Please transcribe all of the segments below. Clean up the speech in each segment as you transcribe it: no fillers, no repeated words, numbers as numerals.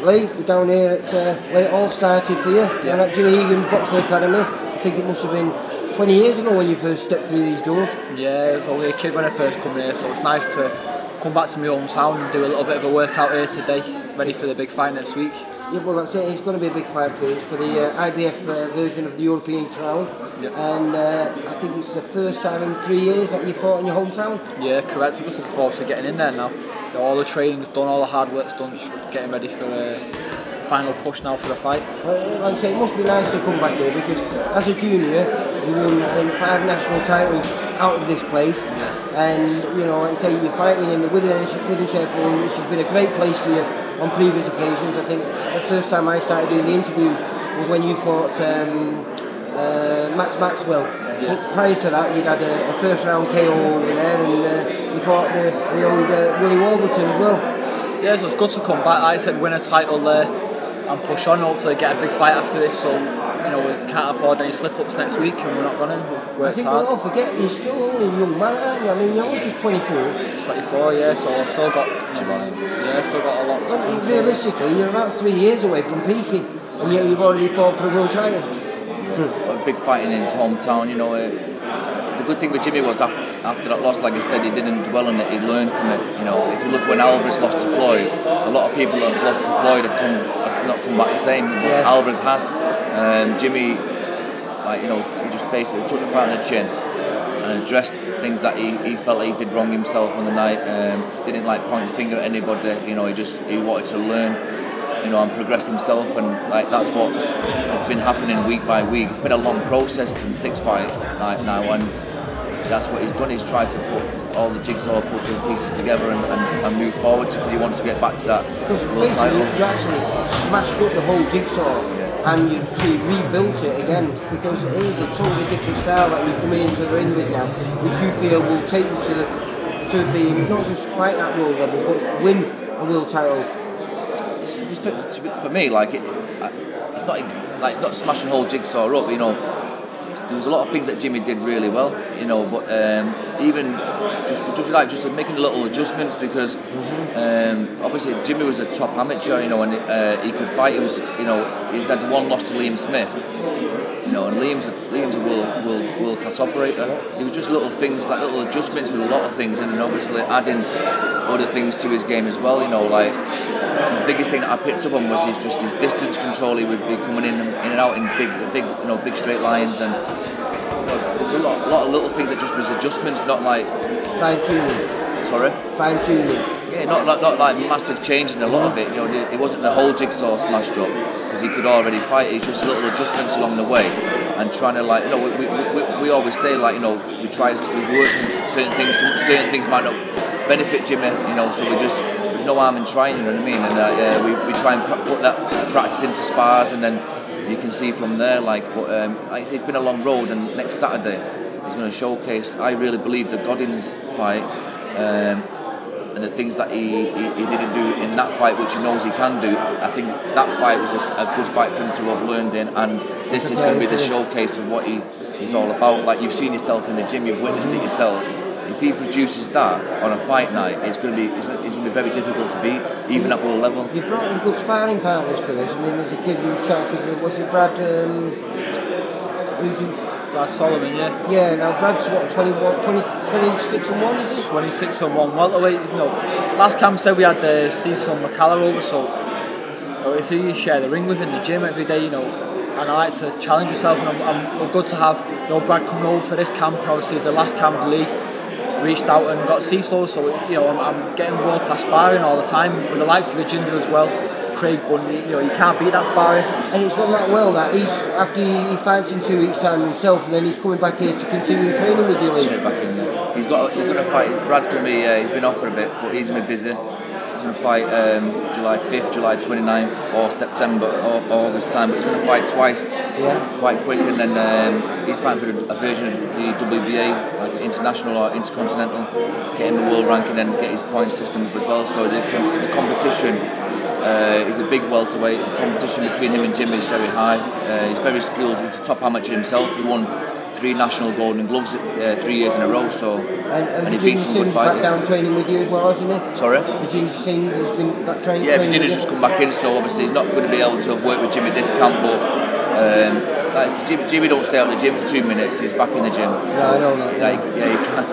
basically, we're down here at where it all started for you. Yeah. You're at Jimmy Egan Boxing Academy. I think it must have been 20 years ago when you first stepped through these doors. Yeah, I was only a kid when I first come here, so it's nice to come back to my hometown and do a little bit of a workout here today, ready for the big fight next week. Yeah, well that's it. It's going to be a big fight too. It's for the IBF version of the European Crown. Yep. And I think it's the first time in 3 years that you fought in your hometown. Yeah, correct. I'm just looking forward to getting in there now. All the training's done, all the hard work's done, just getting ready for the final push now for the fight. Well, like I say, it must be nice to come back here because as a junior, you won I think 5 national titles out of this place. Yeah. And you know, like I say, you're fighting in the Wythenshawe Forum, which has been a great place for you on previous occasions. I think the first time I started doing the interviews was when you fought Max Maxwell. Yeah. But prior to that, you'd had a first round KO over there, and you fought the old Willie Warburton as well. Yeah, so it's good to come back. Like I said, win a title there and push on. Hopefully, get a big fight after this. So you know, we can't afford any slip-ups next week, and we're not going to. We've worked hard. Don't forget, you're still only a young man, aren't you? I mean, you're only just 24. 24, yeah. So I've still got. Yeah, I've still got a lot to come. Realistically, you're about 3 years away from peaking, and yet you've already fought for a world title. A big fight in his hometown, you know. The good thing with Jimmy was after that loss, like I said, he didn't dwell on it, he learned from it. You know, if you look when Alvarez lost to Floyd, a lot of people that have lost to Floyd have not come back the same, but Alvarez has. Jimmy, like, you know, he just basically took the fight on the chin and addressed things that he felt like he did wrong himself on the night. Didn't like point the finger at anybody, you know, he wanted to learn, you know, and progress himself, and like that's what has been happening week by week. It's been a long process and 6 fights like now, and that's what he's done. He's tried to put all the jigsaw puzzle pieces together and move forward because he wants to get back to that world title. You actually smashed up the whole jigsaw and you've rebuilt it again, because it is a totally different style that you're coming into the ring with now, which you feel will take you to being not just fight at world level but win a world title. For me, like it's not smashing the whole jigsaw up. You know, there was a lot of things that Jimmy did really well. You know, but even just making little adjustments because obviously Jimmy was a top amateur. You know, and he could fight. He was, you know, he had one loss to Liam Smith. You know, and Liam's a world class operator. It was just little things, like little adjustments with a lot of things, and then obviously adding other things to his game as well. You know, like the biggest thing that I picked up on was his distance control. He would be coming in and out in big straight lines, and there's a lot of little things that just was adjustments, not like fine tuning. Sorry. Fine tuning. Yeah, not like massive change in a lot of it. You know, it wasn't the whole jigsaw smashed up because he could already fight. It's just little adjustments along the way, and trying to, like, you know, we always say, like, you know, we work on certain things. Certain things might not benefit Jimmy, you know, so there's no harm in trying. You know what I mean? And we try and put that practice into spars, and then you can see from there. Like, but it's been a long road, and next Saturday he's going to showcase. I really believe the Godin's fight. And the things that he didn't do in that fight, which he knows he can do, I think that fight was a good fight for him to have learned in, and this is going to be the showcase of what he's all about. Like, you've seen yourself in the gym, you've witnessed it yourself. If he produces that on a fight night, it's going to be very difficult to beat, even at world level. You've brought in good sparring partners for this. I mean, there's a kid who started, was it Brad? Brad Solomon, yeah. Yeah, now Brad's what, 26 and 1, is it? 26 and 1 welterweight. You know, last camp said we had Cecil McCallum over, so it's who you share the ring with in the gym every day, you know. And I like to challenge myself, and I'm good to have, you know, Brad coming over for this camp. Obviously, the last camp Lee reached out and got Cecil, so you know, I'm getting world class sparring all the time with the likes of Ajinder as well. Craig Bundy, you know, you can't beat that sparring. And it's gone that well that he's, after he fights in 2 weeks' time himself, and then he's coming back here to continue training with you. Straight back in there. He's going to fight. Brad's going to be. He's been off for a bit, but he's going to be busy. He's going to fight July 5th, July 29th, or September, or August time. But he's going to fight twice, quite quick, and then he's fighting for a version of the WBA, like international or intercontinental, getting the world ranking and get his point system as well. So the competition. He's a big welterweight. The competition between him and Jimmy is very high. He's very skilled. He's a top amateur himself. He won 3 national golden gloves 3 years in a row. So and he beats some good back fighters. down training with you as well, hasn't he? Sorry? Virginia Singh has been back training. Yeah, Virginia's just come back in, so obviously he's not going to be able to work with Jimmy this camp, but Jimmy don't stay out the gym for 2 minutes, he's back in the gym. Yeah, I know that. Like, yeah, you can.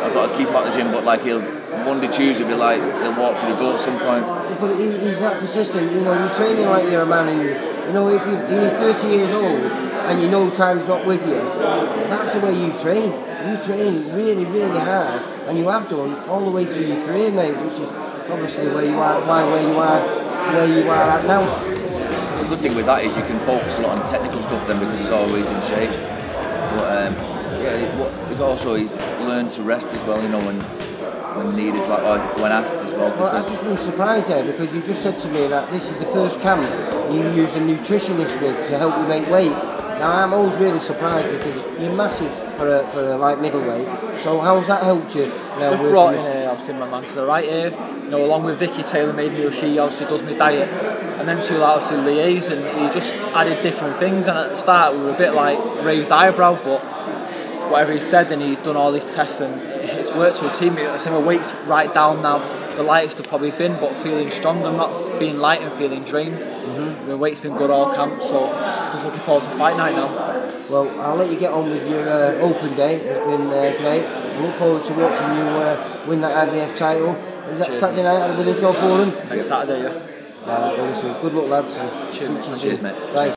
I've got to keep him at the gym, but like he'll Monday, Tuesday be like he'll walk through the door at some point. But he's that persistent, you know, you're training like you're a man, and you know, if you're 30 years old and you know time's not with you, that's the way you train. You train really, really hard, and you have done all the way through your career, mate, which is obviously where you are at now. The good thing with that is you can focus a lot on technical stuff then, because he's always in shape. But he's learned to rest as well, you know, when needed, like, or when asked as well. Well, I've just been surprised there, because you just said to me that this is the first camp you use a nutritionist with to help you make weight. Now I'm always really surprised, because you're massive for a light middleweight. So how's that helped you? Just brought in obviously my man to the right here, you know, along with Vicky Taylor made meal. She obviously does my diet, and then to obviously liaise, and he just added different things. And at the start we were a bit like raised eyebrow, but whatever he said, and he's done all these tests, and it's worked to a team. So my weight's right down now, the lightest I've probably been, but feeling strong. I'm not being light and feeling drained. My weight's been good all camp, so just looking forward to fight night now. Well, I'll let you get on with your open day. It's been great. I look forward to watching you win that IBF title. Is that Saturday night at the Wythenshawe Forum? Next Saturday, yeah. Good luck, lads. Cheers, mate. Bye.